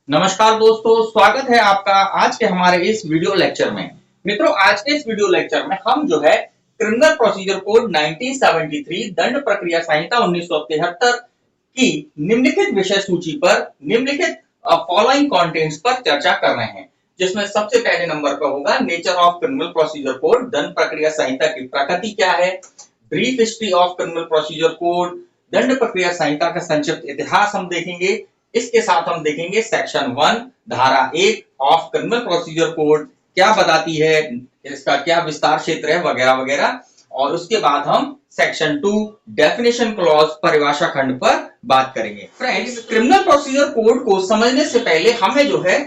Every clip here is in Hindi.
नमस्कार दोस्तों, स्वागत है आपका आज के हमारे इस वीडियो लेक्चर में। मित्रों, आज के इस वीडियो लेक्चर में हम जो है क्रिमिनल प्रोसीजर कोड 1973 दंड प्रक्रिया संहिता 1973 की निम्नलिखित विषय सूची पर निम्नलिखित फॉलोइंग कंटेंट्स पर चर्चा कर रहे हैं, जिसमें सबसे पहले नंबर पर होगा nature of criminal procedure code, दंड प्रक्रिया संहिता की प्रकृति क्या है, brief history of criminal procedure code, दंड प्रक्रिया संहिता का संक्षिप्त इतिहास हम देखेंगे। इसके साथ हम देखेंगे सेक्शन 1 धारा 1 ऑफ क्रिमिनल प्रोसीजर कोड क्या बताती है, इसका क्या विस्तार क्षेत्र है वगैरह वगैरह। और उसके बाद हम सेक्शन 2 डेफिनेशन क्लॉज परिभाषा खंड पर बात करेंगे। फ्रेंड्स, क्रिमिनल प्रोसीजर कोड को समझने से पहले हमें जो है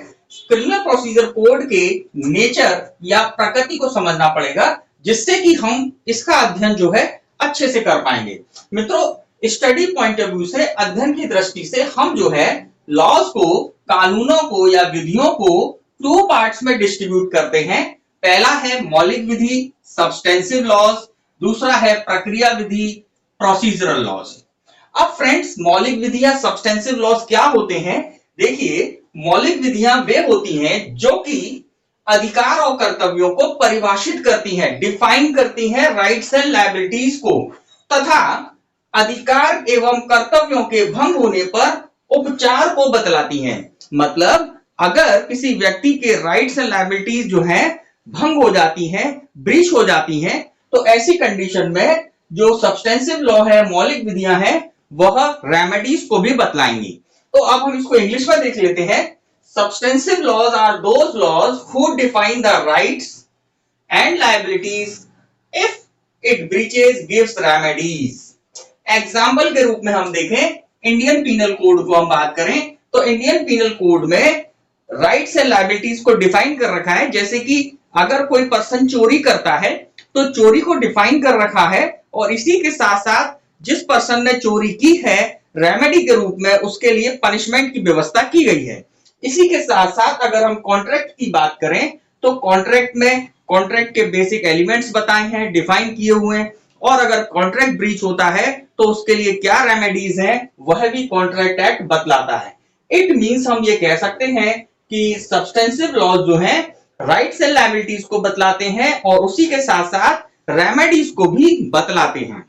क्रिमिनल प्रोसीजर कोड के नेचर या प्रकृति को समझना पड़ेगा, जिससे कि हम इसका अध्ययन जो है अच्छे से कर पाएंगे। मित्रों, स्टडी पॉइंट ऑफ व्यू से, अध्ययन की दृष्टि से हम जो है लॉज को, कानूनों को या विधियों को 2 पार्ट्स में डिस्ट्रीब्यूट करते हैं। पहला है मौलिक विधि सब्सटेंसिव लॉज, दूसरा है प्रक्रिया विधि प्रोसीजरल लॉज। अब फ्रेंड्स, मौलिक विधि या सब्सटेंसिव लॉज क्या होते हैं? देखिए, मौलिक विधियां वे होती हैं जो कि अधिकार और कर्तव्यों को परिभाषित करती हैं, डिफाइन करती हैं राइट्स एंड लायबिलिटीज को, तथा अधिकार एवं कर्तव्यों के भंग होने पर उपचार को बतलाती हैं। मतलब अगर किसी व्यक्ति के राइट्स एंड लायबिलिटीज जो हैं भंग हो जाती हैं, ब्रीच हो जाती हैं, तो ऐसी कंडीशन में जो सब्सटेंसिव लॉ है, मौलिक विधियां हैं, वह रेमेडीज को भी बतलाएंगी। तो अब हम इसको इंग्लिश में देख लेते हैं। Substantive laws are those laws who define the rights and liabilities if it breaches gives remedies. Example के रूप में हम देखें, इंडियन पीनल कोड को हम बात करें तो इंडियन पीनल कोड में राइट्स एंड लायबिलिटीज को डिफाइन कर रखा है। जैसे कि अगर कोई पर्सन चोरी करता है तो चोरी को डिफाइन कर रखा है, और इसी के साथ साथ जिस पर्सन ने चोरी की है, रेमेडी के रूप में उसके लिए पनिशमेंट की व्यवस्था की गई है। इसी के साथ साथ अगर हम कॉन्ट्रैक्ट की बात करें तो कॉन्ट्रैक्ट में कॉन्ट्रैक्ट के बेसिक एलिमेंट्स बताए हैं, डिफाइन किए हुए हैं, और अगर कॉन्ट्रैक्ट ब्रीच होता है तो उसके लिए क्या रेमेडीज हैं वह भी कॉन्ट्रैक्ट एक्ट बतलाता है। इट मींस हम ये कह सकते हैं कि सब्सटेंसिव लॉज जो हैं राइट्स एंड लायबिलिटीज को बतलाते हैं और उसी के साथ साथ रेमेडीज को भी बतलाते हैं।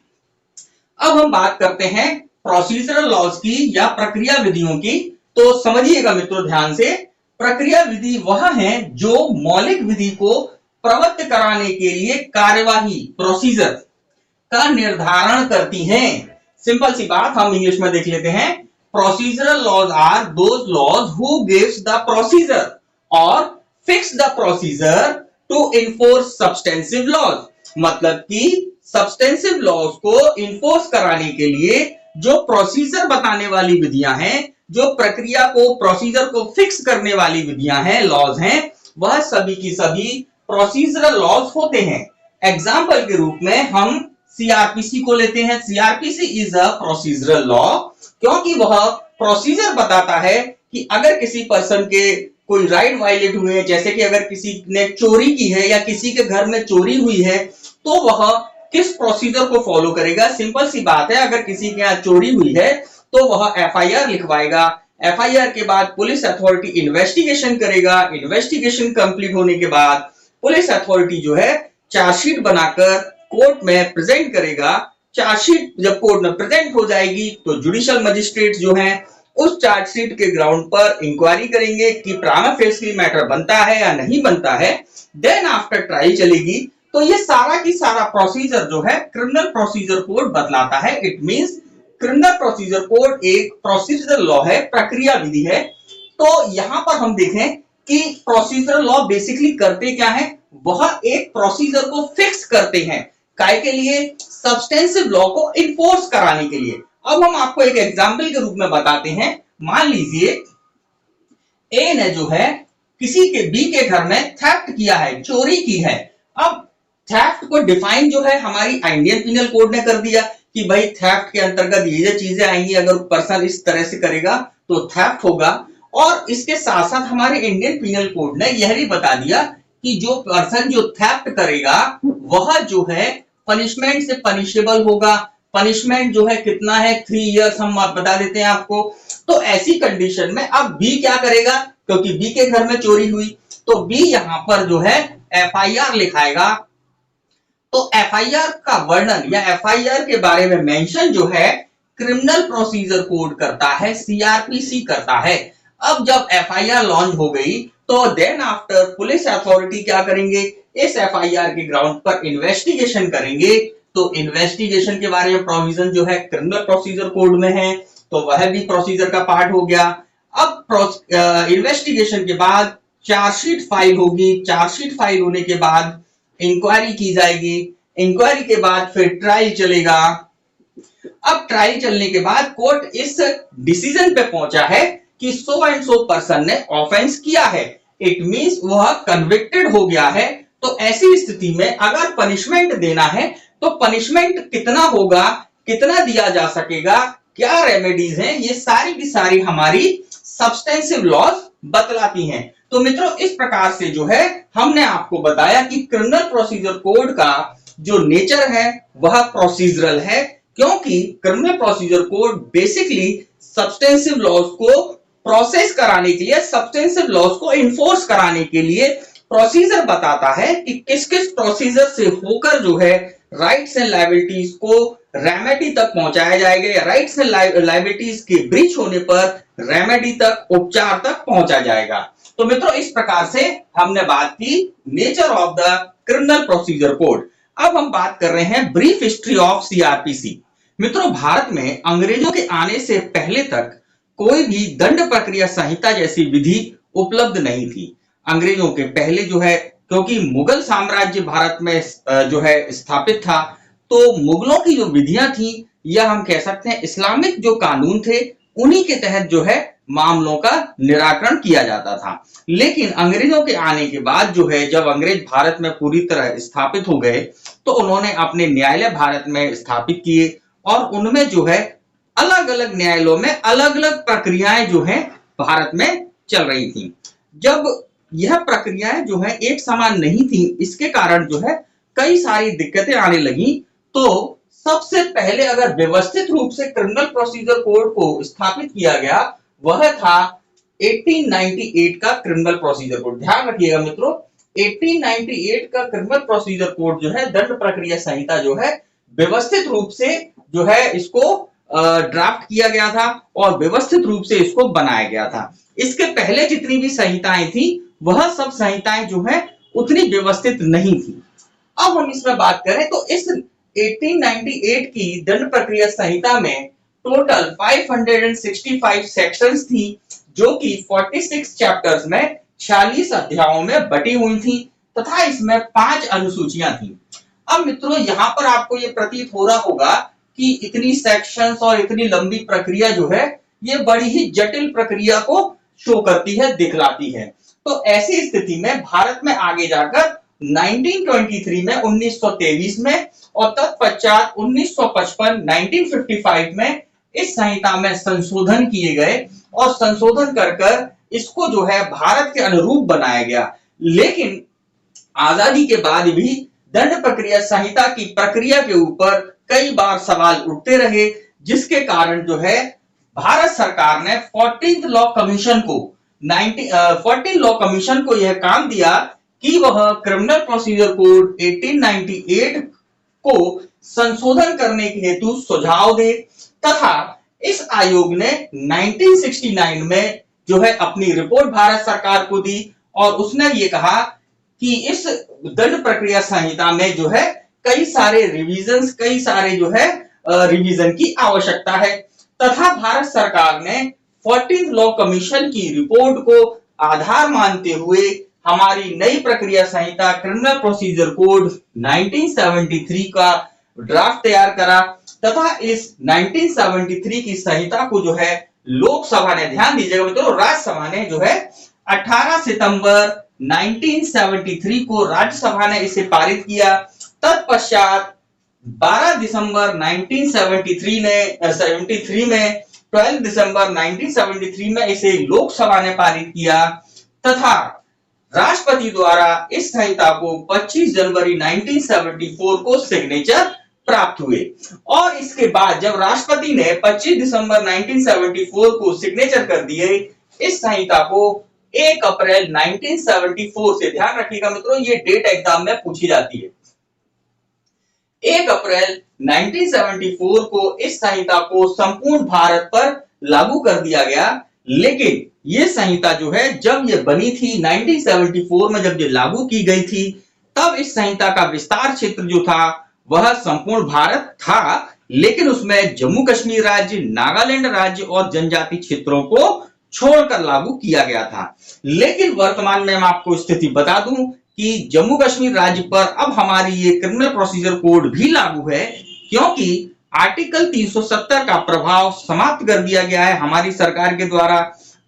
अब हम बात करते हैं प्रोसीजरल लॉज की या प्रक्रिया विधियों की। तो समझिएगा मित्रों ध्यान से, प्रक्रिया विधि वह है जो मौलिक विधि को प्रवृत्त कराने के लिए कार्यवाही प्रोसीजर का निर्धारण करती हैं। सिंपल सी बात हम इंग्लिश में देख लेते हैं। Procedural laws are those laws who gives the procedure और fix the procedure to enforce substantive laws. मतलब कि सब्सटेंसिव लॉज को इन्फोर्स कराने के लिए जो प्रोसीजर बताने वाली विधियां हैं, जो प्रक्रिया को, प्रोसीजर को फिक्स करने वाली विधियां हैं, लॉज हैं, वह सभी की सभी प्रोसीजरल लॉज होते हैं। एग्जाम्पल के रूप में हम सीआरपीसी को लेते हैं। CrPC is a procedural law, क्योंकि वह प्रोसीजर बताता है कि अगर किसी पर्सन के कोई राइट वायलेट हुए, जैसे कि अगर किसी ने चोरी की है या किसी के घर में चोरी हुई है, तो वह किस प्रोसीजर को फॉलो करेगा। सिंपल सी बात है, अगर किसी के यहाँ चोरी हुई है तो वह एफआईआर लिखवाएगा। एफआईआर के बाद पुलिस अथॉरिटी इन्वेस्टिगेशन करेगा। इन्वेस्टिगेशन कंप्लीट होने के बाद पुलिस अथॉरिटी जो है चार्जशीट बनाकर कोर्ट में प्रेजेंट करेगा। चार्जशीट जब कोर्ट में प्रेजेंट हो जाएगी तो जुडिशियल मजिस्ट्रेट जो हैं उस चार्जशीट के ग्राउंड पर इंक्वायरी करेंगे कि प्रामा फेसी मैटर बनता है या नहीं बनता है। देन आफ्टर ट्रायल चलेगी। तो ये सारा की सारा प्रोसीजर जो है क्रिमिनल प्रोसीजर कोड बतलाता है। It means criminal procedure code एक प्रोसीजरल लॉ है, प्रक्रिया विधि है। तो यहां पर हम देखें कि प्रोसीजरल लॉ बेसिकली करते क्या है, वह एक प्रोसीजर को फिक्स करते हैं। काय के लिए? सब्सटेंसिव लॉ को इन्फोर्स कराने के लिए। अब हम आपको एक एग्जांपल के रूप में बताते हैं। मान लीजिए ए ने जो है किसी के बी के घर में थेफ्ट किया है, चोरी की है। अब थेफ्ट को डिफाइन जो है हमारी इंडियन पीनल कोड ने कर दिया कि भाई थेफ्ट के अंतर्गत ये चीजें आएंगी, अगर पर्सन इस तरह से करेगा तो थेफ्ट होगा। और इसके साथ साथ हमारे इंडियन पीनल कोड ने यह भी बता दिया कि जो पर्सन जो थेफ्ट करेगा वह जो है पनिशमेंट से पनिशेबल होगा। पनिशमेंट जो है कितना है, 3 इयर्स हम बता देते हैं आपको। तो ऐसी कंडीशन में अब बी क्या करेगा, क्योंकि बी के घर में चोरी हुई, तो बी यहां पर जो है एफआईआर लिखाएगा। तो एफआईआर का वर्णन या एफआईआर के बारे में मेंशन जो है क्रिमिनल प्रोसीजर कोड करता है, सीआरपीसी करता है। अब जब एफआईआर लॉन्च हो गई तो देन आफ्टर पुलिस अथॉरिटी क्या करेंगे, इस एफआईआर के ग्राउंड पर इन्वेस्टिगेशन करेंगे। तो इन्वेस्टिगेशन के बारे में प्रोविजन जो है क्रिमिनल प्रोसीजर कोड में है, तो वह भी प्रोसीजर का पार्ट हो गया। अब इन्वेस्टिगेशन के बाद चार्जशीट फाइल होगी, चार्जशीट फाइल होने के बाद इंक्वायरी की जाएगी, इंक्वायरी के बाद फिर ट्रायल चलेगा। अब ट्रायल चलने के बाद कोर्ट इस डिसीजन पे पहुंचा है कि सो एंड सो पर्सन ने ऑफेंस किया है, इट मींस वह कन्विक्टेड हो गया है। तो ऐसी स्थिति में अगर पनिशमेंट देना है तो पनिशमेंट कितना होगा, कितना दिया जा सकेगा, क्या रेमेडीज हैं, ये सारी की सारी हमारी सब्सटेंसिव लॉज बतलाती हैं। तो मित्रों इस प्रकार से जो है हमने आपको बताया कि क्रिमिनल प्रोसीजर कोड का जो नेचर है वह प्रोसीजरल है, क्योंकि criminal procedure code basically substantive laws को प्रोसेस कराने के लिए, सब्सटेंसिव लॉज को इन्फोर्स कराने के लिए प्रोसीजर बताता है कि किस किस प्रोसीजर से होकर जो है राइट्स एंड लायबिलिटीज को रेमेडी तक पहुंचाया जाएगा, या राइट्स एंड लायबिलिटीज के ब्रीच होने पर रेमेडी तक, उपचार तक पहुंचा जाएगा। तो मित्रों इस प्रकार से हमने बात की nature of the criminal procedure code. अब हम बात कर रहे हैं ब्रीफ हिस्ट्री ऑफ सीआरपीसी। मित्रों भारत में अंग्रेजों के आने से पहले तक कोई भी दंड प्रक्रिया संहिता जैसी विधि उपलब्ध नहीं थी। अंग्रेजों के पहले जो है, क्योंकि मुगल साम्राज्य भारत में जो है स्थापित था, तो मुगलों की जो विधियां थी या हम कह सकते हैं इस्लामिक जो कानून थे उन्हीं के तहत जो है मामलों का निराकरण किया जाता था। लेकिन अंग्रेजों के आने के बाद जो है, जब अंग्रेज भारत में पूरी तरह स्थापित हो गए तो उन्होंने अपने न्यायालय भारत में स्थापित किए, और उनमें जो है अलग अलग न्यायालयों में अलग अलग प्रक्रियाएं जो है भारत में चल रही थी। जब यह प्रक्रियाएं जो है एक समान नहीं थी, इसके कारण जो है कई सारी दिक्कतें आने लगी। तो सबसे पहले अगर व्यवस्थित रूप से क्रिमिनल प्रोसीजर कोड को स्थापित किया गया वह था 1898 का क्रिमिनल प्रोसीजर कोड। ध्यान रखिएगा मित्रों, 1898 का क्रिमिनल प्रोसीजर कोड जो है, दंड प्रक्रिया संहिता जो है, व्यवस्थित रूप से जो है इसको ड्राफ्ट किया गया था और व्यवस्थित रूप से इसको बनाया गया था। इसके पहले जितनी भी संहिताएं थी वह सब संहिताएं जो है उतनी व्यवस्थित नहीं थी। अब हम इसमें बात करें तो इस 1898 की दंड प्रक्रिया संहिता में टोटल 565 सेक्शंस थी, जो कि 46 चैप्टर्स में 46 अध्यायों में बटी हुई थी, तथा इसमें 5 अनुसूचियां थी। अब मित्रों यहाँ पर आपको ये प्रतीत हो रहा होगा कि इतनी सेक्शंस और इतनी लंबी प्रक्रिया जो है ये बड़ी ही जटिल प्रक्रिया को शो करती है, दिखलाती है। तो ऐसी स्थिति में भारत में आगे जाकर 1923 में, 1923 में और तत्पश्चात 1955, 1955 में इस संहिता में संशोधन किए गए और संशोधन कर इसको जो है भारत के अनुरूप बनाया गया। लेकिन आजादी के बाद भी दंड प्रक्रिया संहिता की प्रक्रिया के ऊपर कई बार सवाल उठते रहे, जिसके कारण जो है भारत सरकार ने 14th लॉ कमीशन को 14 लॉ कमीशन को यह काम दिया कि वह क्रिमिनल प्रोसीजर कोड 1898 को संशोधन करने के हेतु सुझाव दे, तथा इस आयोग ने 1969 में जो है अपनी रिपोर्ट भारत सरकार को दी और उसने ये कहा कि इस दंड प्रक्रिया संहिता में जो है कई सारे रिवीजन्स, कई सारे जो है रिवीजन की आवश्यकता है, तथा भारत सरकार ने 14th लॉ कमीशन की रिपोर्ट को आधार मानते हुए हमारी नई प्रक्रिया संहिता क्रिमिनल प्रोसीजर कोड 1973 का ड्राफ्ट तैयार करा, तथा इस 1973 की संहिता को जो है लोकसभा ने, ध्यान दीजिएगा मित्रों, राज्यसभा ने जो है 18 सितंबर 1973 को राज्यसभा ने इसे पारित किया। तत्पश्चात 12 दिसंबर 1973 में 12 दिसंबर 1973 में इसे लोकसभा ने पारित किया, तथा राष्ट्रपति द्वारा इस संहिता को 25 जनवरी 1974 को सिग्नेचर प्राप्त हुए। और इसके बाद जब राष्ट्रपति ने 25 दिसंबर 1974 को सिग्नेचर कर दिए इस संहिता को 1 अप्रैल 1974 से, ध्यान रखिएगा मित्रों ये डेट एग्जाम में पूछी जाती है, 1 अप्रैल 1974 को इस संहिता को संपूर्ण भारत पर लागू कर दिया गया। लेकिन ये संहिता जो है जब ये बनी थी 1974 में, जब ये लागू की गई थी, तब इस संहिता का विस्तार क्षेत्र जो था वह संपूर्ण भारत था, लेकिन उसमें जम्मू कश्मीर राज्य, नागालैंड राज्य और जनजाति क्षेत्रों को छोड़कर लागू किया गया था। लेकिन वर्तमान में मैं आपको स्थिति बता दूं कि जम्मू कश्मीर राज्य पर अब हमारी ये क्रिमिनल प्रोसीजर कोड भी लागू है, क्योंकि आर्टिकल 370 का प्रभाव समाप्त कर दिया गया है हमारी सरकार के द्वारा।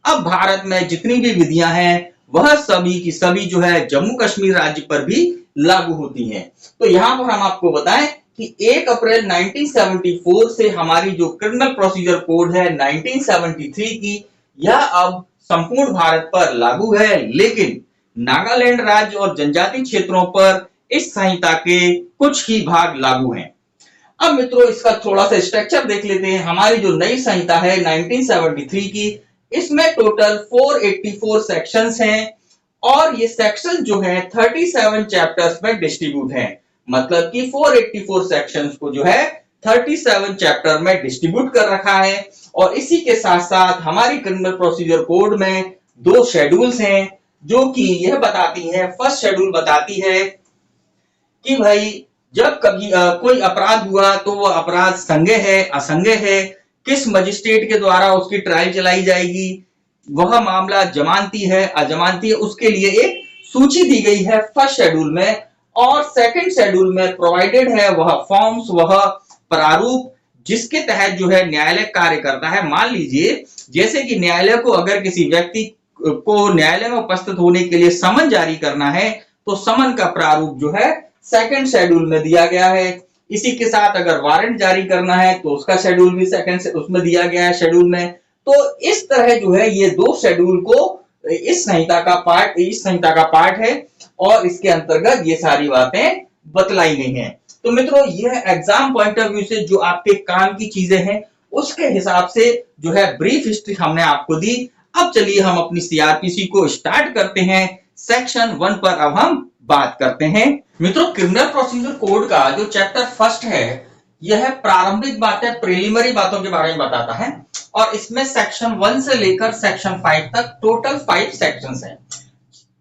अब भारत में जितनी भी विधियां हैं वह सभी की सभी जो है जम्मू कश्मीर राज्य पर भी लागू होती हैं। तो यहां पर हम आपको बताएं कि 1 अप्रैल 1974 से हमारी जो क्रिमिनल प्रोसीजर कोड है 1973 की, यह अब संपूर्ण भारत पर लागू है, लेकिन नागालैंड राज्य और जनजाति क्षेत्रों पर इस संहिता के कुछ ही भाग लागू हैं। अब मित्रों इसका थोड़ा सा स्ट्रक्चर देख लेते हैं। हमारी जो नई संहिता है 1973 की, इसमें टोटल 484 सेक्शंस हैं और ये सेक्शन जो है 37 चैप्टर्स में डिस्ट्रीब्यूट हैं। मतलब कि 484 सेक्शंस को जो है 37 चैप्टर में डिस्ट्रीब्यूट कर रखा है। और इसी के साथ साथ हमारी क्रिमिनल प्रोसीजर कोड में 2 शेड्यूल्स हैं, जो कि यह बताती है, फर्स्ट शेड्यूल बताती है कि भाई जब कभी कोई अपराध हुआ तो वह अपराध संज्ञेय है, असंज्ञेय है, किस मजिस्ट्रेट के द्वारा उसकी ट्रायल चलाई जाएगी, वह मामला जमानती है, अजमानती है, उसके लिए एक सूची दी गई है फर्स्ट शेड्यूल में। और सेकंड शेड्यूल में प्रोवाइडेड है वह फॉर्म्स, वह प्रारूप जिसके तहत जो है न्यायालय कार्य करता है। मान लीजिए जैसे कि न्यायालय को अगर किसी व्यक्ति को न्यायालय में उपस्थित होने के लिए समन जारी करना है, तो समन का प्रारूप जो है सेकंड शेड्यूल में दिया गया है। इसी के साथ अगर वारंट जारी करना है तो उसका शेड्यूल भी सेकंड से उसमें दिया गया है शेड्यूल में। तो इस तरह जो है ये 2 शेड्यूल को इस संहिता का पार्ट है और इसके अंतर्गत ये सारी बातें बतलाई गई हैं। तो मित्रों यह एग्जाम पॉइंट ऑफ व्यू से जो आपके काम की चीजें हैं उसके हिसाब से जो है ब्रीफ हिस्ट्री हमने आपको दी। अब चलिए हम अपनी सीआरपीसी को स्टार्ट करते हैं। सेक्शन 1 पर अब हम बात करते हैं। मित्रों क्रिमिनल प्रोसीजर कोड का जो चैप्टर फर्स्ट है यह प्रारंभिक बातें, प्रीलिमिनरी बातों के बारे में बताता है और इसमें सेक्शन 1 से लेकर सेक्शन 5 तक टोटल 5 सेक्शंस हैं।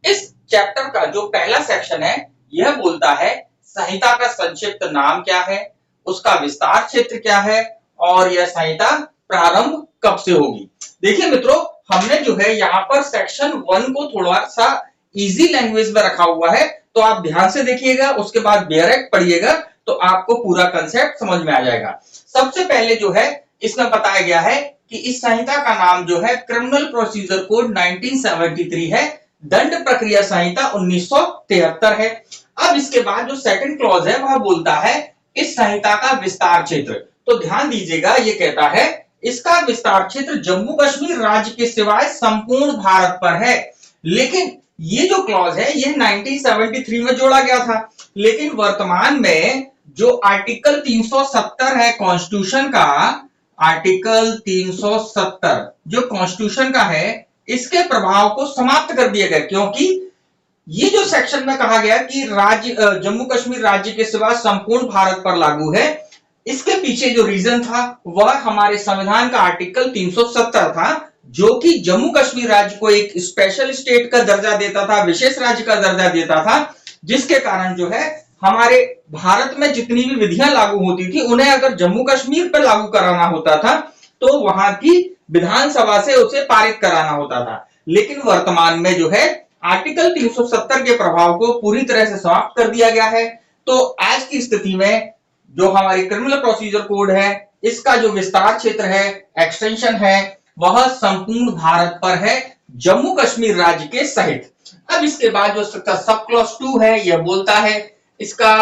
इस चैप्टर का जो पहला सेक्शन है यह बोलता है संहिता का संक्षिप्त नाम क्या है, उसका विस्तार क्षेत्र क्या है और यह संहिता प्रारंभ कब से होगी। देखिए मित्रों हमने जो है यहाँ पर सेक्शन 1 को थोड़ा सा इजी लैंग्वेज में रखा हुआ है, तो आप ध्यान से देखिएगा, उसके बाद डायरेक्ट पढ़िएगा तो आपको पूरा कंसेप्ट समझ में आ जाएगा। सबसे पहले जो है इसमें बताया गया है कि इस संहिता का नाम जो है क्रिमिनल प्रोसीजर कोड 1973 है, दंड प्रक्रिया संहिता 1973 है। अब इसके बाद जो सेकंड क्लॉज है वह बोलता है इस संहिता का विस्तार क्षेत्र। तो ध्यान दीजिएगा ये कहता है इसका विस्तार क्षेत्र जम्मू कश्मीर राज्य के सिवाय संपूर्ण भारत पर है। लेकिन ये जो क्लॉज है यह 1973 में जोड़ा गया था, लेकिन वर्तमान में जो आर्टिकल 370 है कॉन्स्टिट्यूशन का, आर्टिकल 370 जो कॉन्स्टिट्यूशन का है इसके प्रभाव को समाप्त कर दिया गया, क्योंकि ये जो सेक्शन में कहा गया कि राज्य जम्मू कश्मीर राज्य के सिवा संपूर्ण भारत पर लागू है, इसके पीछे जो रीजन था वह हमारे संविधान का आर्टिकल 370 था, जो कि जम्मू कश्मीर राज्य को एक स्पेशल स्टेट का दर्जा देता था, विशेष राज्य का दर्जा देता था, जिसके कारण जो है हमारे भारत में जितनी भी विधियां लागू होती थी उन्हें अगर जम्मू कश्मीर पर लागू कराना होता था तो वहां की विधानसभा से उसे पारित कराना होता था। लेकिन वर्तमान में जो है आर्टिकल 370 के प्रभाव को पूरी तरह से समाप्त कर दिया गया है। तो आज की स्थिति में जो हमारी क्रिमिनल प्रोसीजर कोड है इसका जो विस्तार क्षेत्र है, एक्सटेंशन है, वह संपूर्ण भारत पर है जम्मू कश्मीर राज्य के सहित। अब इसके बाद जो सब क्लॉज 2 है यह बोलता है इसका,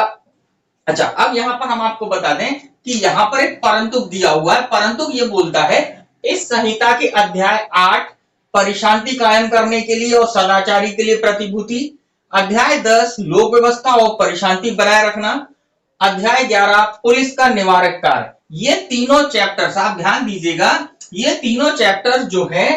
अच्छा अब यहां पर हम आपको बता दें कि यहां पर एक परंतुक दिया हुआ है। परंतुक ये बोलता है इस संहिता के अध्याय 8 परिशांति कायम करने के लिए और सदाचारी के लिए प्रतिभूति, अध्याय 10 लोक व्यवस्था और परिशांति बनाए रखना अध्याय 11 पुलिस का निवारक कार्य, ये तीनों चैप्टर्स आप ध्यान दीजिएगा, ये तीनों चैप्टर्स जो है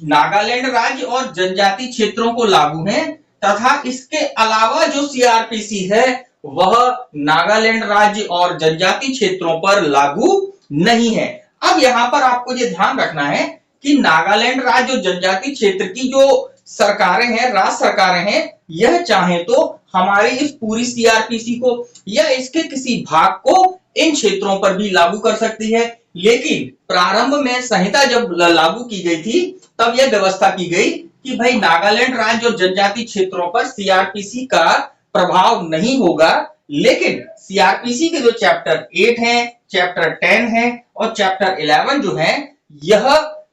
नागालैंड राज्य और जनजाति क्षेत्रों को लागू हैं, तथा इसके अलावा जो सीआरपीसी है वह नागालैंड राज्य और जनजाति क्षेत्रों पर लागू नहीं है। अब यहां पर आपको ये ध्यान रखना है कि नागालैंड राज्य और जनजाति क्षेत्र की जो सरकारें हैं, राज्य सरकारें हैं, यह चाहे तो हमारी इस पूरी सीआरपीसी को या इसके किसी भाग को इन क्षेत्रों पर भी लागू कर सकती है। लेकिन प्रारंभ में संहिता जब लागू की गई थी तब यह व्यवस्था की गई कि भाई नागालैंड राज्य और जनजाति क्षेत्रों पर सीआरपीसी का प्रभाव नहीं होगा, लेकिन सीआरपीसी के जो चैप्टर 8 है, चैप्टर 10 है और चैप्टर 11 जो है यह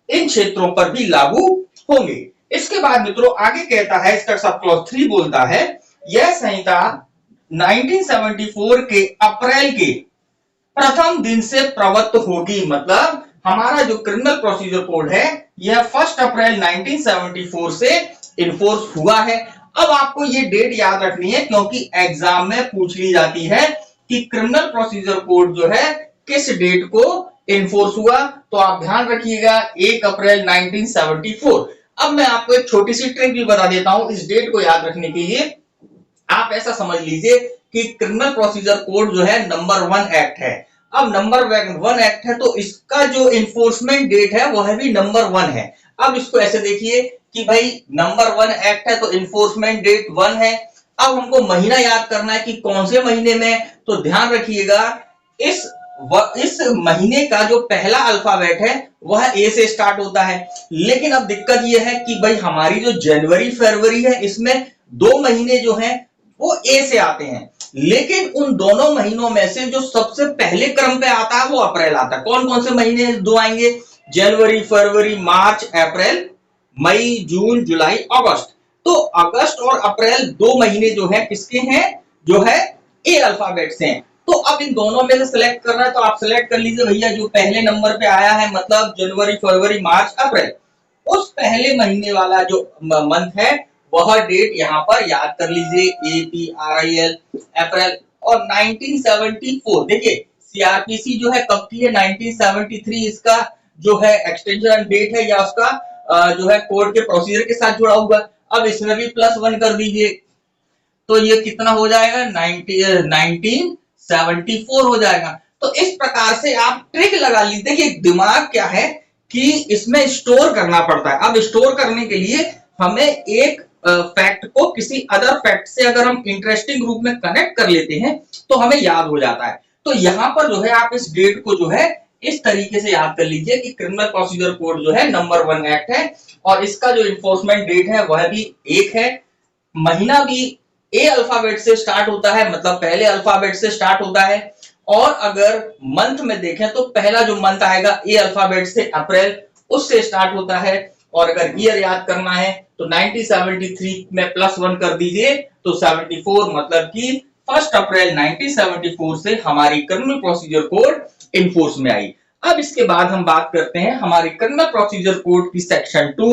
इन क्षेत्रों पर भी लागू होंगे। इसके बाद मित्रों आगे कहता है, इसका सब क्लॉज 3 बोलता है, यह संहिता 1974 के अप्रैल के प्रथम दिन से प्रवृत्त होगी। मतलब हमारा जो क्रिमिनल प्रोसीजर कोड है यह 1 अप्रैल 1974 से इन्फोर्स हुआ है। अब आपको ये डेट याद रखनी है क्योंकि एग्जाम में पूछ ली जाती है कि क्रिमिनल प्रोसीजर कोड जो है किस डेट को इन्फोर्स हुआ, तो आप ध्यान रखिएगा 1 अप्रैल 1974। अब मैं आपको एक छोटी सी ट्रिक भी बता देता हूं इस डेट को याद रखने के लिए। आप ऐसा समझ लीजिए कि क्रिमिनल प्रोसीजर कोड जो है नंबर 1 एक्ट है। अब नंबर 1 एक्ट है तो इसका जो इन्फोर्समेंट डेट है वह भी नंबर 1 है। अब इसको ऐसे देखिए कि भाई नंबर 1 एक्ट है तो इन्फोर्समेंट डेट 1 है। अब हमको महीना याद करना है कि कौन से महीने में, तो ध्यान रखिएगा इस महीने का जो पहला अल्फाबेट है वह ए से स्टार्ट होता है। लेकिन अब दिक्कत यह है कि भाई हमारी जो जनवरी फरवरी है इसमें 2 महीने जो हैं वो ए से आते हैं, लेकिन उन दोनों महीनों में से जो सबसे पहले क्रम पे आता है वो अप्रैल आता है। कौन कौन से महीने दो आएंगे? जनवरी, फरवरी, मार्च, अप्रैल, मई, जून, जुलाई, अगस्त। तो अगस्त और अप्रैल 2 महीने जो है किसके हैं? जो है ए अल्फाबेट से हैं। तो अब इन दोनों में से सिलेक्ट करना है तो आप सिलेक्ट कर लीजिए भैया जो पहले नंबर पे आया है, मतलब जनवरी, फरवरी, मार्च, अप्रैल, उस पहले महीने वाला जो मंथ है वह डेट यहां पर याद कर लीजिए, APRIL, अप्रैल। और 1974 देखिए सीआरपीसी जो है कब की है? 1973 इसका जो है एक्सटेंशन डेट है या उसका जो है कोड के प्रोसीजर के साथ जुड़ा हुआ। अब इसमें भी +1 कर दीजिए तो ये कितना हो जाएगा? 1974 हो जाएगा। तो इस प्रकार से आप ट्रिक लगा लीजिए कि दिमाग क्या है कि इसमें स्टोर करना पड़ता है। अब स्टोर करने के लिए हमें एक फैक्ट को किसी अदर फैक्ट से अगर हम इंटरेस्टिंग रूप में कनेक्ट कर लेते हैं तो हमें याद हो जाता है। तो यहां पर जो है आप इस डेट को जो है इस तरीके से याद कर लीजिए कि क्रिमिनल प्रोसीजर कोड जो है नंबर 1 एक्ट है और इसका जो इन्फोर्समेंट डेट है वह भी 1 है। महीना भी ए अल्फाबेट से स्टार्ट होता है, मतलब पहले अल्फाबेट से स्टार्ट होता है। और अगर मंथ में देखें तो पहला जो मंथ आएगा ए अल्फाबेट से अप्रैल, उससे स्टार्ट होता है। और अगर ईयर याद करना है तो 1973 में +1 कर दीजिए तो 74, मतलब कि 1 अप्रैल 1974 से हमारी क्रिमिनल प्रोसीजर कोड इन्फोर्स में आई। अब इसके बाद हम बात करते हैं हमारे क्रिमिनल प्रोसीजर कोड की सेक्शन 2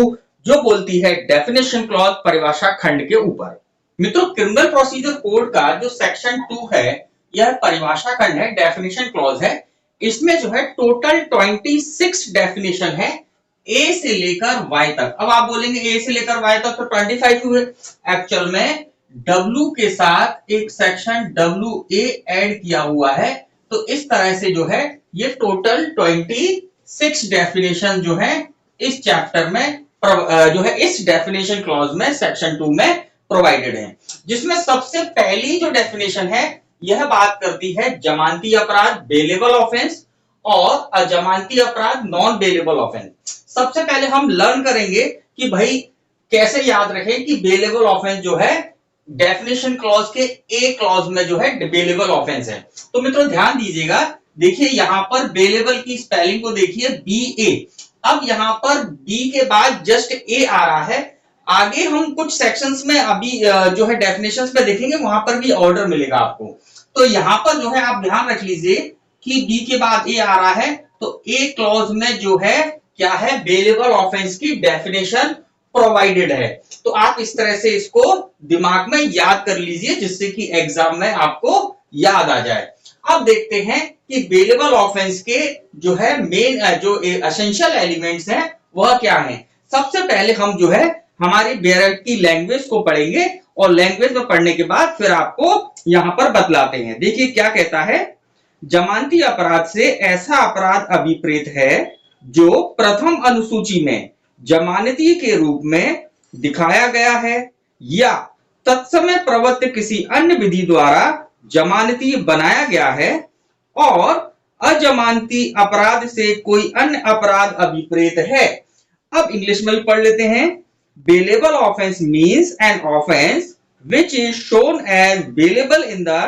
जो बोलती है डेफिनेशन क्लॉज, परिभाषा खंड के ऊपर। मित्रों क्रिमिनल प्रोसीजर कोड का जो सेक्शन 2 है यह परिभाषा खंड है, डेफिनेशन क्लॉज है। इसमें जो है टोटल 26 डेफिनेशन है ए से लेकर वाई तक। अब आप बोलेंगे ए से लेकर वाई तक तो 25 हुए, एक्चुअल में डब्ल्यू के साथ एक सेक्शन WA ऐड किया हुआ है। तो इस तरह से जो है ये टोटल 26 डेफिनेशन जो है इस चैप्टर में जो है इस डेफिनेशन क्लॉज में सेक्शन 2 में प्रोवाइडेड है। जिसमें सबसे पहली जो डेफिनेशन है यह बात करती है जमानती अपराध, बेलेबल ऑफेंस, और अजमानती अपराध, नॉन बेलेबल ऑफेंस। सबसे पहले हम लर्न करेंगे कि भाई कैसे याद रखें कि बेलेबल ऑफेंस जो है डेफिनेशन क्लॉज के ए क्लॉज में जो है बेलेबल ऑफेंस है। तो मित्रों ध्यान दीजिएगा, देखिए यहां पर बेलेबल की स्पेलिंग को देखिए BA। अब यहां पर बी के बाद जस्ट ए आ रहा है। आगे हम कुछ सेक्शंस में अभी जो है डेफिनेशंस में देखेंगे, वहां पर भी ऑर्डर मिलेगा आपको। तो यहां पर जो है आप ध्यान रख लीजिए कि बी के बाद ए आ रहा है तो ए क्लॉज में जो है क्या है? बेलेबल ऑफेंस की डेफिनेशन प्रोवाइडेड है। तो आप इस तरह से इसको दिमाग में याद कर लीजिए जिससे कि एग्जाम में आपको याद आ जाए। अब देखते हैं कि बेलेबल ऑफेंस के जो है मेन जो एसेंशियल एलिमेंट्स हैं वह क्या है। सबसे पहले हम जो है हमारी बेयर की लैंग्वेज को पढ़ेंगे और लैंग्वेज में पढ़ने के बाद फिर आपको यहां पर बतलाते हैं। देखिए क्या कहता है, जमानती अपराध से ऐसा अपराध अभिप्रेत है जो प्रथम अनुसूची में जमानती के रूप में दिखाया गया है या तत्समय प्रवृत्त किसी अन्य विधि द्वारा जमानती बनाया गया है और अजमानती अपराध से कोई अन्य अपराध अभिप्रेत है। अब इंग्लिश में भी पढ़ लेते हैं। Bailable offence means an offence which is shown as bailable in the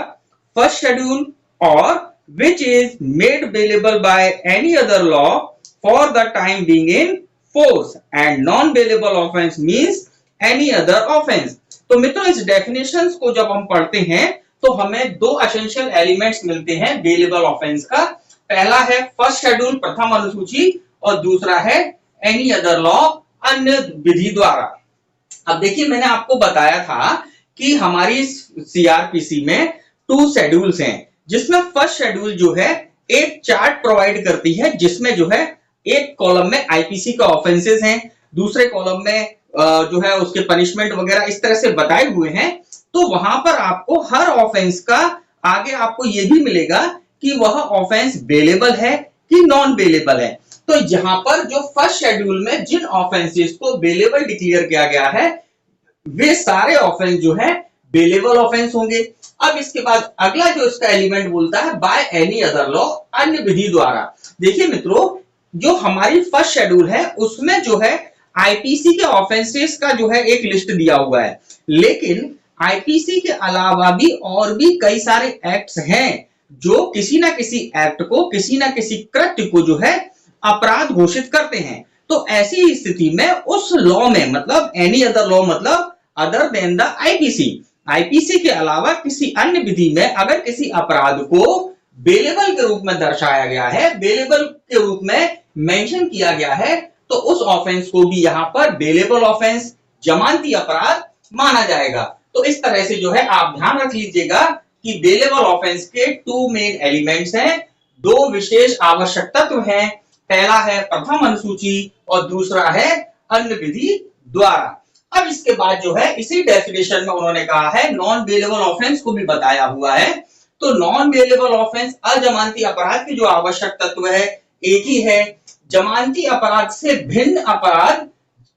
first schedule or which is made bailable by any other law for the time being in force and non-bailable offense means any other offense। तो मित्रों इस डेफिनेशंस को जब हम पढ़ते हैं तो हमें दो एसेंशियल एलिमेंट्स मिलते हैं बेलेबल ऑफेंस का। पहला है फर्स्ट शेड्यूल प्रथम अनुसूची और दूसरा है एनी अदर लॉ अन्य विधि द्वारा। अब देखिए मैंने आपको बताया था कि हमारी सीआरपीसी में 2 शेड्यूल्स हैं जिसमें फर्स्ट शेड्यूल जो है एक चार्ट प्रोवाइड करती है जिसमें जो है एक कॉलम में आईपीसी का ऑफेंसेस हैं, दूसरे कॉलम में जो है उसके पनिशमेंट वगैरह इस तरह से बताए हुए हैं। तो वहां पर आपको हर ऑफेंस का आगे आपको यह भी मिलेगा कि वह ऑफेंस बेलेबल है कि नॉन बेलेबल है। तो यहां पर जो फर्स्ट शेड्यूल में जिन ऑफेंसेस को बेलेबल डिक्लेयर किया गया है वे सारे ऑफेंस जो है बेलेबल ऑफेंस होंगे। अब इसके बाद अगला जो इसका एलिमेंट बोलता है बाय एनी अदर लॉ अन्य विधि द्वारा। देखिए मित्रों जो हमारी फर्स्ट शेड्यूल है उसमें जो है आईपीसी के ऑफेंसेस का जो है एक लिस्ट दिया हुआ है, लेकिन आईपीसी के अलावा भी और भी कई सारे एक्ट्स हैं जो किसी ना किसी एक्ट को किसी ना किसी कृत्य को जो है अपराध घोषित करते हैं। तो ऐसी स्थिति में उस लॉ में मतलब एनी अदर लॉ मतलब other than the IPC, IPC के अलावा किसी अन्य विधि में अगर किसी अपराध को बेलेबल के रूप में दर्शाया गया है, बेलेबल के रूप में मेंशन किया गया है, तो उस ऑफेंस को भी यहां पर बेलेबल ऑफेंस जमानती अपराध माना जाएगा। तो इस तरह से जो है आप ध्यान रख लीजिएगा कि बेलेबल ऑफेंस के 2 मेन एलिमेंट्स हैं, 2 विशेष आवश्यक तत्व हैं। पहला है प्रथम अनुसूची और दूसरा है अन्य विधि द्वारा। अब इसके बाद जो है इसी डेफिनेशन में उन्होंने कहा है नॉन बेलेबल ऑफेंस को भी बताया हुआ है। तो नॉन बेलेबल ऑफेंस अजमानती अपराध के जो आवश्यक तत्व है एक ही है, जमानती अपराध से भिन्न अपराध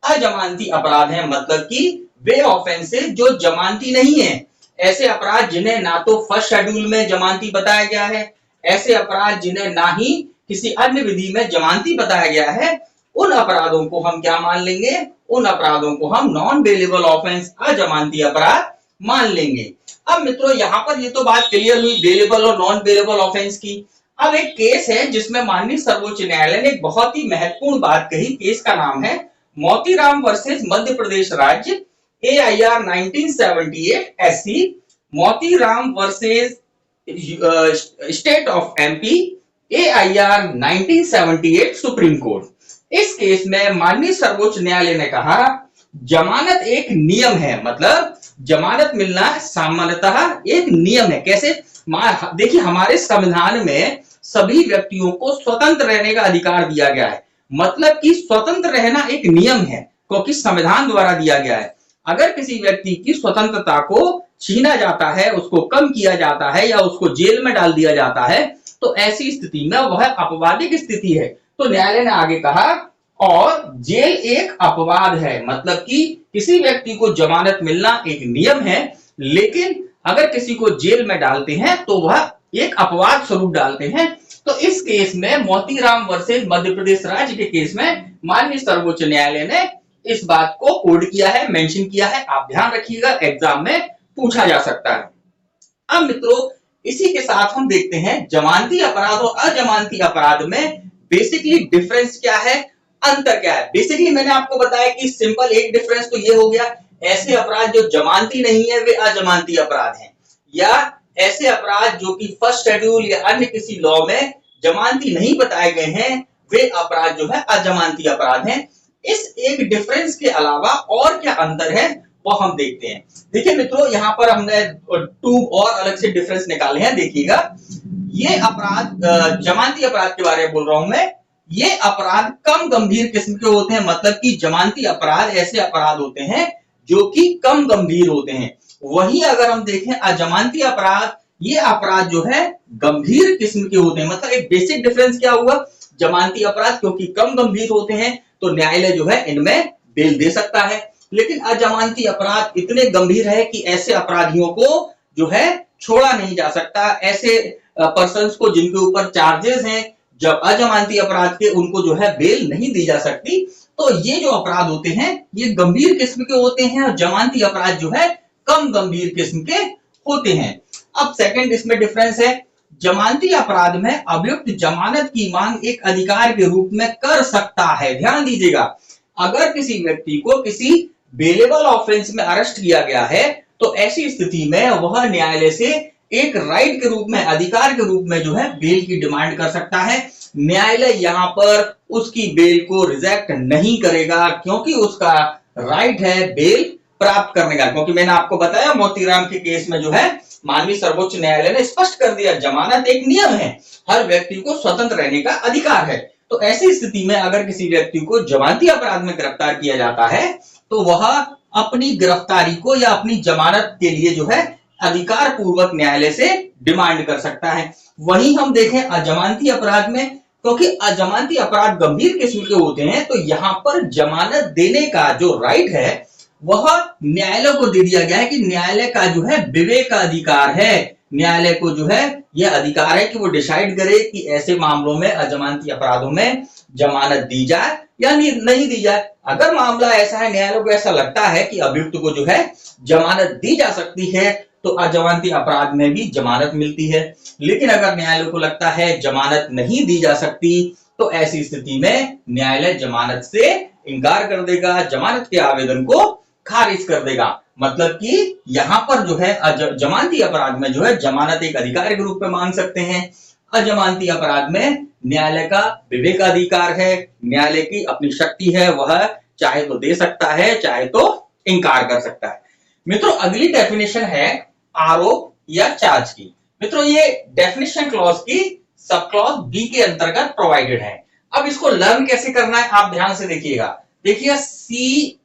अजमानती अपराध है, मतलब कि वे ऑफेंसेस जो जमानती नहीं है, ऐसे अपराध जिन्हें ना तो फर्स्ट शेड्यूल में जमानती बताया गया है, ऐसे अपराध जिन्हें ना ही किसी अन्य विधि में जमानती बताया गया है, उन अपराधों को हम क्या मान लेंगे, उन अपराधों को हम नॉन बेलेबल ऑफेंस अजमानती अपराध मान लेंगे। अब मित्रों यहां पर ये तो बात क्लियर हुई बेलेबल और नॉन बेलेबल ऑफेंस की। अब एक केस है जिसमें माननीय सर्वोच्च न्यायालय ने एक बहुत ही महत्वपूर्ण बात कही। केस का नाम है मोतीराम वर्सेस मध्य प्रदेश राज्य AIR 1978 SC Motiram versus state of MP AIR 1978 supreme court. इस केस में माननीय सर्वोच्च न्यायालय ने कहा जमानत एक नियम है, मतलब जमानत मिलना सामान्यतः एक नियम है। कैसे? देखिए हमारे संविधान में सभी व्यक्तियों को स्वतंत्र रहने का अधिकार दिया गया है, मतलब कि स्वतंत्र रहना एक नियम है क्योंकि संविधान द्वारा दिया गया है। अगर किसी व्यक्ति की स्वतंत्रता को छीना जाता है, उसको कम किया जाता है या उसको जेल में डाल दिया जाता है तो ऐसी स्थिति में वह अपवादिक स्थिति है। तो न्यायालय ने आगे कहा और जेल एक अपवाद है, मतलब कि किसी व्यक्ति को जमानत मिलना एक नियम है, लेकिन अगर किसी को जेल में डालते हैं तो वह एक अपवाद स्वरूप डालते हैं। तो इस केस में मोतीराम वर्सेस मध्य प्रदेश राज्य के केस में माननीय सर्वोच्च न्यायालय ने इस बात को कोड किया है, मेंशन किया है। आप ध्यान रखिएगा, एग्जाम में पूछा जा सकता है। अब मित्रों इसी के साथ हम देखते हैं जमानती अपराध और अजमानती अपराध में बेसिकली डिफरेंस क्या है, अंतर क्या है। बेसिकली मैंने आपको बताया कि सिंपल एक डिफरेंस तो ये हो गया, ऐसे अपराध जो जमानती नहीं है वे अजमानती अपराध हैं, या ऐसे अपराध जो कि फर्स्ट शेड्यूल या अन्य किसी लॉ में जमानती नहीं बताए गए हैं वे अपराध जो है अजमानती अपराध हैं। इस एक डिफरेंस के अलावा और क्या अंतर है वो हम देखते हैं। देखिए मित्रों, यहाँ पर हमने 2 और अलग से डिफरेंस निकाले हैं। देखिएगा, ये अपराध जमानती अपराध के बारे में बोल रहा हूं मैं। ये अपराध कम गंभीर किस्म के होते हैं, मतलब कि जमानती अपराध ऐसे अपराध होते हैं जो कि कम गंभीर होते हैं। वहीं अगर हम देखें अजमानती अपराध, ये अपराध जो है गंभीर किस्म के होते हैं। मतलब एक बेसिक डिफरेंस क्या हुआ, जमानती अपराध क्योंकि कम गंभीर होते हैं तो न्यायालय जो है इनमें बेल दे सकता है, लेकिन अजमानती अपराध इतने गंभीर है कि ऐसे अपराधियों को जो है छोड़ा नहीं जा सकता। ऐसे पर्सन्स को जिनके ऊपर चार्जेस हैं जब अजमानती अपराध के, उनको जो है बेल नहीं दी जा सकती। तो ये जो अपराध होते हैं ये गंभीर किस्म के होते हैं और जमानती अपराध जो है कम गंभीर किस्म के होते हैं। अब सेकंड इसमें डिफरेंस है, जमानती अपराध में अभियुक्त जमानत की मांग एक अधिकार के रूप में कर सकता है। ध्यान दीजिएगा, अगर किसी व्यक्ति को किसी बेलेबल ऑफेंस में अरेस्ट किया गया है तो ऐसी स्थिति में वह न्यायालय से एक राइट के रूप में, अधिकार के रूप में जो है बेल की डिमांड कर सकता है। न्यायालय यहां पर उसकी बेल को रिजेक्ट नहीं करेगा क्योंकि उसका राइट है बेल प्राप्त करने का। क्योंकि मैंने आपको बताया मोतीराम के केस में जो है माननीय सर्वोच्च न्यायालय ने स्पष्ट कर दिया, जमानत एक नियम है, हर व्यक्ति को स्वतंत्र रहने का अधिकार है। तो ऐसी स्थिति में अगर किसी व्यक्ति को जमानती अपराध में गिरफ्तार किया जाता है तो वह अपनी गिरफ्तारी को या अपनी जमानत के लिए जो है अधिकार पूर्वक न्यायालय से डिमांड कर सकता है। वहीं हम देखें अजमानती अपराध में, क्योंकि अजमानती अपराध गंभीर किस्म के होते हैं तो यहां पर जमानत देने का जो राइट है वह न्यायालय को दे दिया गया है कि न्यायालय का जो है विवेक का अधिकार है। न्यायालय को जो है यह अधिकार है कि वो डिसाइड करे कि ऐसे मामलों में, अजमानती अपराधों में जमानत दी जाए या नहीं दी जाए। अगर मामला ऐसा है, न्यायालय को ऐसा लगता है कि अभियुक्त को जो है जमानत दी जा सकती है तो अजमानती अपराध में भी जमानत मिलती है। लेकिन अगर न्यायालय को लगता है जमानत नहीं दी जा सकती तो ऐसी स्थिति में न्यायालय जमानत से इनकार कर देगा, जमानत के आवेदन को खारिज कर देगा। मतलब कि यहां पर जो है जमानती अपराध में जो है जमानत एक अधिकार के रूप में मांग सकते हैं, अजमानती अपराध में न्यायालय का विवेकाधिकार है, न्यायालय की अपनी शक्ति है, वह चाहे तो दे सकता है चाहे तो इनकार कर सकता है। मित्रों, अगली डेफिनेशन है आरोप या चार्ज की। मित्रों, ये डेफिनेशन क्लॉज की सब क्लॉज बी के अंतर्गत प्रोवाइडेड है। अब इसको लर्न कैसे करना है आप ध्यान से देखिएगा। देखिए सी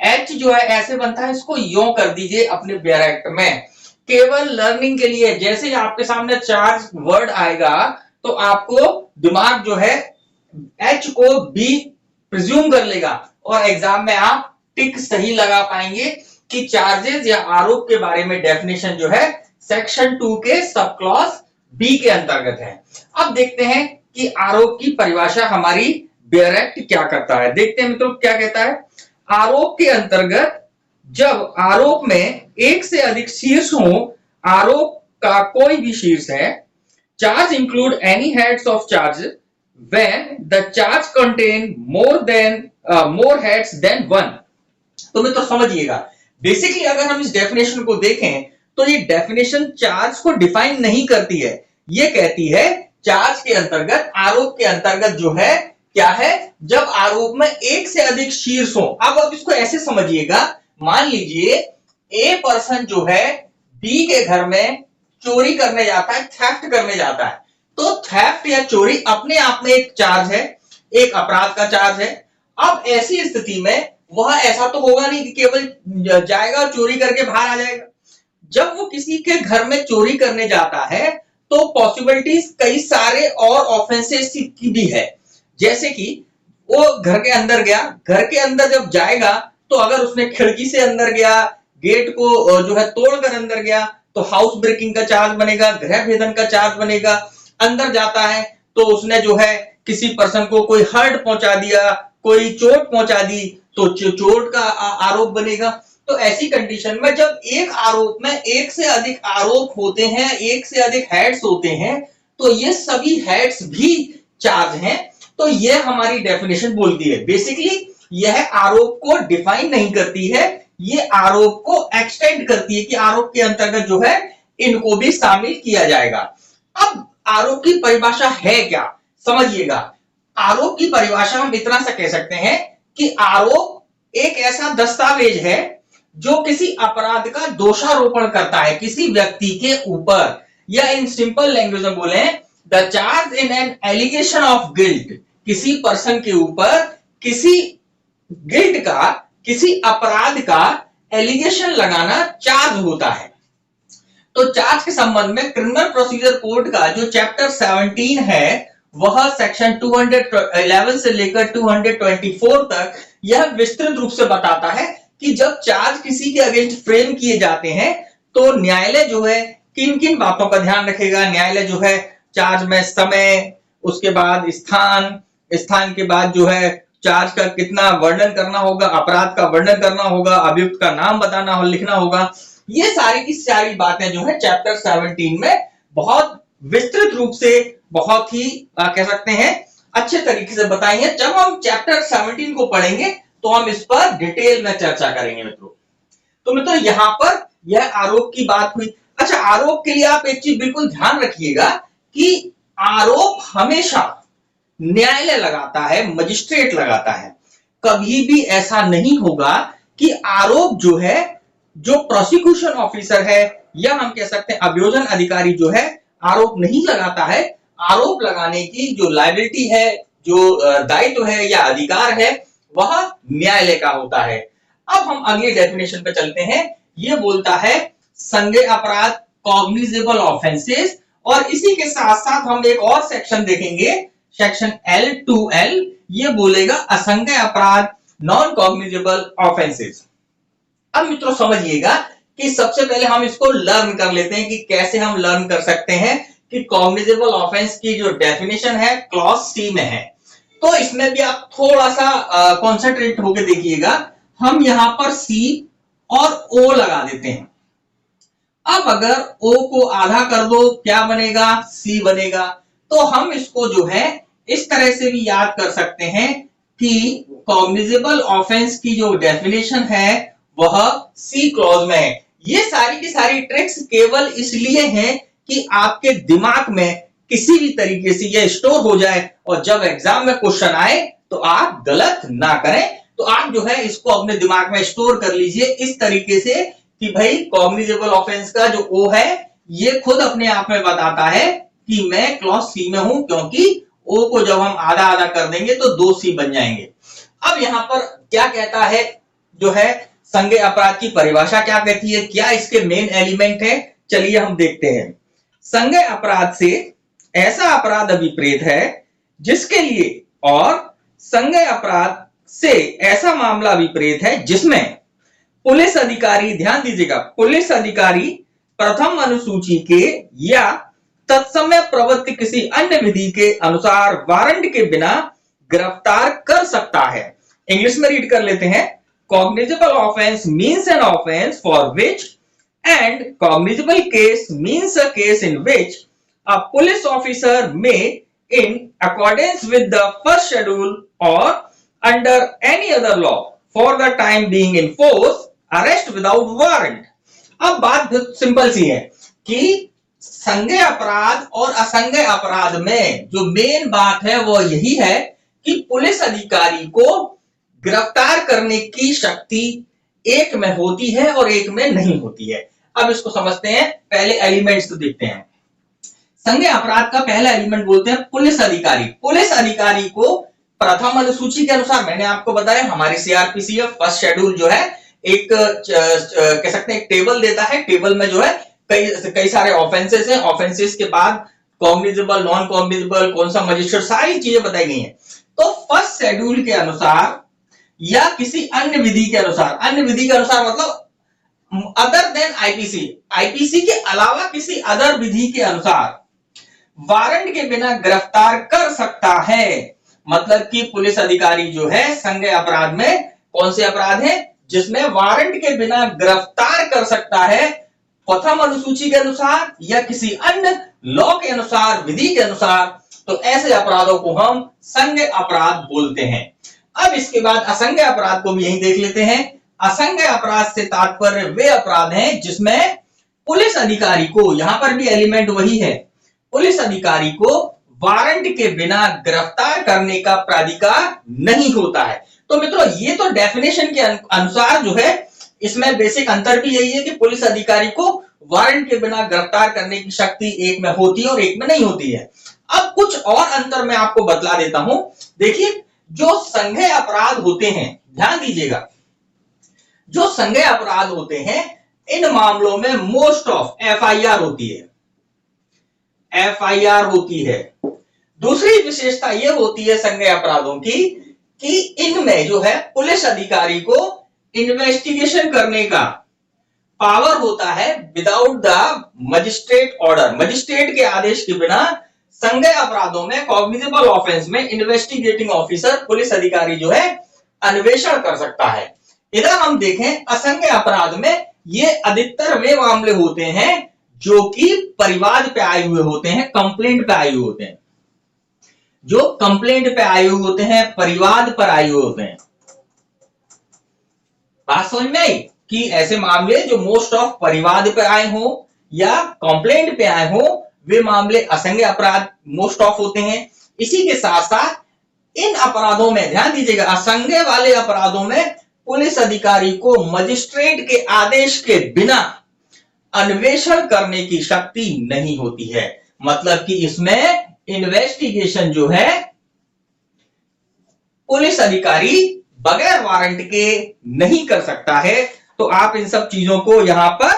एच जो है ऐसे बनता है, इसको यों कर दीजिए अपने ब्रैकेट में, केवल लर्निंग के लिए। जैसे ही आपके सामने चार्ज वर्ड आएगा तो आपको दिमाग जो है एच को बी प्रिज्यूम कर लेगा और एग्जाम में आप टिक सही लगा पाएंगे कि चार्जेस या आरोप के बारे में डेफिनेशन जो है सेक्शन 2 के सब क्लॉज बी के अंतर्गत है। अब देखते हैं कि आरोप की परिभाषा हमारी डायरेक्ट क्या करता है। देखते हैं मित्रों क्या कहता है। आरोप के अंतर्गत जब आरोप में एक से अधिक शीर्ष हो, आरोप का कोई भी शीर्ष है, charge include any heads of charge when the charge contain more heads than one. तो मित्रों समझिएगा, बेसिकली अगर हम इस डेफिनेशन को देखें तो ये डेफिनेशन चार्ज को डिफाइन नहीं करती है। ये कहती है चार्ज के अंतर्गत, आरोप के अंतर्गत जो है क्या है, जब आरोप में एक से अधिक शीर्ष हो। अब इसको ऐसे समझिएगा, मान लीजिए ए पर्सन जो है बी के घर में चोरी करने जाता है, थेफ्ट करने जाता है। तो थेफ्ट या चोरी अपने आप में एक चार्ज है, एक अपराध का चार्ज है। अब ऐसी स्थिति में वह ऐसा तो होगा नहीं कि केवल जाएगा और चोरी करके बाहर आ जाएगा। जब वो किसी के घर में चोरी करने जाता है तो पॉसिबिलिटीज कई सारे और ऑफेंसेस की भी है। जैसे कि वो घर के अंदर गया, घर के अंदर जब जाएगा तो अगर उसने खिड़की से अंदर गया, गेट को जो है तोड़कर अंदर गया तो हाउस ब्रेकिंग का चार्ज बनेगा, गृह भेदन का चार्ज बनेगा। अंदर जाता है तो उसने जो है किसी पर्सन को कोई हर्ट पहुंचा दिया, कोई चोट पहुंचा दी तो चोट का आरोप बनेगा। तो ऐसी कंडीशन में जब एक आरोप में एक से अधिक आरोप होते हैं, एक से अधिक हेड्स होते हैं, तो ये सभी हेड्स भी चार्ज हैं। तो ये हमारी डेफिनेशन बोलती है। बेसिकली यह आरोप को डिफाइन नहीं करती है, ये आरोप को एक्सटेंड करती है कि आरोप के अंतर्गत जो है इनको भी शामिल किया जाएगा। अब आरोप की परिभाषा है क्या, समझिएगा। आरोप की परिभाषा हम इतना सा कह सकते हैं कि आरोप एक ऐसा दस्तावेज है जो किसी अपराध का दोषारोपण करता है किसी व्यक्ति के ऊपर, या इन सिंपल लैंग्वेज में बोले the charge in an allegation of guilt, किसी पर्सन के ऊपर किसी गिल्ट का, किसी अपराध का एलिगेशन लगाना चार्ज होता है। तो चार्ज के संबंध में क्रिमिनल प्रोसीजर कोड का जो चैप्टर 17 है वह सेक्शन 211 से लेकर 224 तक यह विस्तृत रूप से बताता है कि जब चार्ज किसी के अगेंस्ट फ्रेम किए जाते हैं तो न्यायालय जो है किन किन बातों का ध्यान रखेगा। न्यायालय जो है चार्ज में समय, उसके बाद स्थान, स्थान के बाद जो है चार्ज का कितना वर्णन करना होगा, अपराध का वर्णन करना होगा, अभियुक्त का नाम बताना हो, लिखना होगा। ये सारी की सारी बातें जो है चैप्टर 17 में बहुत विस्तृत रूप से, बहुत ही कह सकते हैं अच्छे तरीके से बताई है। जब हम चैप्टर 17 को पढ़ेंगे तो हम इस पर डिटेल में चर्चा करेंगे मित्रों। तो मित्रों यहां पर यह आरोप की बात हुई। अच्छा, आरोप के लिए आप एक चीज बिल्कुल ध्यान रखिएगा कि आरोप हमेशा न्यायालय लगाता है, मजिस्ट्रेट लगाता है। कभी भी ऐसा नहीं होगा कि आरोप जो है, जो प्रोसिक्यूशन ऑफिसर है या हम कह सकते हैं अभियोजन अधिकारी जो है, आरोप नहीं लगाता है। आरोप लगाने की जो लायबिलिटी है, जो दायित्व है या अधिकार है, वह न्यायालय का होता है। अब हम अगली डेफिनेशन पे चलते हैं। यह बोलता है संज्ञेय अपराध, कॉग्निजेबल ऑफेंसेस, और इसी के साथ साथ हम एक और सेक्शन देखेंगे, सेक्शन L2L। ये बोलेगा असंज्ञेय अपराध, नॉन कॉग्निजेबल ऑफेंसेस। अब मित्रों समझिएगा कि सबसे पहले हम इसको लर्न कर लेते हैं कि कैसे हम लर्न कर सकते हैं कि कॉग्निजेबल ऑफेंस की जो डेफिनेशन है क्लॉज C में है। तो इसमें भी आप थोड़ा सा कॉन्सेंट्रेट होकर देखिएगा। हम यहां पर C और O लगा देते हैं। अब अगर O को आधा कर दो क्या बनेगा? C बनेगा। तो हम इसको जो है इस तरह से भी याद कर सकते हैं कि कॉग्निजेबल ऑफेंस की जो डेफिनेशन है वह C क्लॉज में है। ये सारी की सारी ट्रिक्स केवल इसलिए हैं कि आपके दिमाग में किसी भी तरीके से ये स्टोर हो जाए और जब एग्जाम में क्वेश्चन आए तो आप गलत ना करें। तो आप जो है इसको अपने दिमाग में स्टोर कर लीजिए इस तरीके से कि भाई कॉग्निजेबल ऑफेंस का जो O है ये खुद अपने आप में बताता है कि मैं क्लॉज C में हूं, क्योंकि O को जब हम आधा आधा कर देंगे तो 2 C बन जाएंगे। अब यहां पर क्या कहता है, जो है संज्ञेय अपराध की परिभाषा क्या कहती है, क्या इसके मेन एलिमेंट है, चलिए हम देखते हैं। संज्ञेय अपराध से ऐसा अपराध अभिप्रेत है जिसके लिए, और संज्ञेय अपराध से ऐसा मामला अभिप्रेत है जिसमें पुलिस अधिकारी, ध्यान दीजिएगा, पुलिस अधिकारी प्रथम अनुसूची के या तत्समय प्रवृत्ति किसी अन्य विधि के अनुसार वारंट के बिना गिरफ्तार कर सकता है। इंग्लिश में रीड कर लेते हैं। Cognizable offense means an offense for which, and cognizable case means a case in which a police officer may, in accordance with the first schedule or under any other law for the time being in force, arrest without warrant। अब बात सिंपल सी है कि संज्ञेय अपराध और असंज्ञेय अपराध में जो मेन बात है वो यही है कि पुलिस अधिकारी को गिरफ्तार करने की शक्ति एक में होती है और एक में नहीं होती है। अब इसको समझते हैं, पहले एलिमेंट्स तो देखते हैं। संज्ञेय अपराध का पहला एलिमेंट बोलते हैं पुलिस अधिकारी। पुलिस अधिकारी को प्रथम अनुसूची के अनुसार, मैंने आपको बताया हमारी सीआरपीसी फर्स्ट शेड्यूल जो है एक कह सकते हैं एक टेबल देता है। टेबल में जो है कई सारे ऑफेंसेस हैं। ऑफेंसेस के बाद कॉग्निजेबल, नॉन कॉग्निजेबल, कौन सा मजिस्ट्रेट, सारी चीजें बताई गई हैं। तो फर्स्ट शेड्यूल के अनुसार या किसी अन्य विधि के अनुसार, अन्य विधि के अनुसार मतलब अदर देन आईपीसी, आईपीसी के अलावा किसी अदर विधि के अनुसार वारंट के बिना गिरफ्तार कर सकता है। मतलब कि पुलिस अधिकारी जो है संज्ञेय अपराध में कौन से अपराध है जिसमें वारंट के बिना गिरफ्तार कर सकता है, प्रथम अनुसूची के अनुसार या किसी अन्य लॉ के अनुसार, विधि के अनुसार। तो ऐसे अपराधों को हम संज्ञेय अपराध बोलते हैं। अब इसके बाद असंज्ञेय अपराध को भी यही देख लेते हैं। असंज्ञेय अपराध से तात्पर्य वे अपराध हैं जिसमें पुलिस अधिकारी को, यहां पर भी एलिमेंट वही है, पुलिस अधिकारी को वारंट के बिना गिरफ्तार करने का प्राधिकार नहीं होता है। तो मित्रों ये तो डेफिनेशन के अनुसार जो है इसमें बेसिक अंतर भी यही है कि पुलिस अधिकारी को वारंट के बिना गिरफ्तार करने की शक्ति एक में होती है और एक में नहीं होती है। अब कुछ और अंतर मैं आपको बतला देता हूं। देखिए, जो संज्ञेय अपराध होते हैं, ध्यान दीजिएगा, जो संज्ञेय अपराध होते हैं इन मामलों में मोस्ट ऑफ एफआईआर होती है, एफआईआर होती है। दूसरी विशेषता यह होती है संज्ञेय अपराधों की कि इनमें जो है पुलिस अधिकारी को इन्वेस्टिगेशन करने का पावर होता है without the magistrate order. Magistrate के आदेश के बिना संज्ञेय अपराधों में, कॉग्निजेबल ऑफेंस में इन्वेस्टिगेटिंग ऑफिसर, पुलिस अधिकारी जो है अन्वेषण कर सकता है। इधर हम देखें असंज्ञेय अपराध में ये अधिकतर वे मामले होते हैं जो कि परिवाद पे आए हुए होते हैं, कंप्लेंट पे आए हुए होते हैं, जो कंप्लेंट पे आए हुए होते हैं, परिवाद पर आए हुए होते हैं। बात समझ में आई कि ऐसे मामले जो मोस्ट ऑफ परिवाद पे आए हो या कंप्लेंट पे आए हो, वे मामले असंज्ञेय अपराध मोस्ट ऑफ होते हैं। इसी के साथ साथ इन अपराधों में ध्यान दीजिएगा, असंज्ञेय वाले अपराधों में पुलिस अधिकारी को मजिस्ट्रेट के आदेश के बिना अन्वेषण करने की शक्ति नहीं होती है। मतलब कि इसमें इन्वेस्टिगेशन जो है पुलिस अधिकारी बगैर वारंट के नहीं कर सकता है। तो आप इन सब चीजों को यहां पर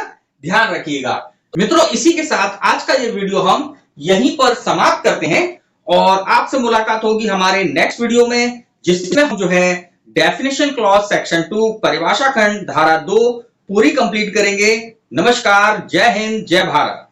ध्यान रखिएगा। मित्रों, इसी के साथ आज का ये वीडियो हम यहीं पर समाप्त करते हैं और आपसे मुलाकात होगी हमारे नेक्स्ट वीडियो में, जिसमें हम जो है डेफिनेशन क्लॉज सेक्शन 2 परिभाषा खंड धारा 2 पूरी कंप्लीट करेंगे। नमस्कार, जय हिंद, जय भारत।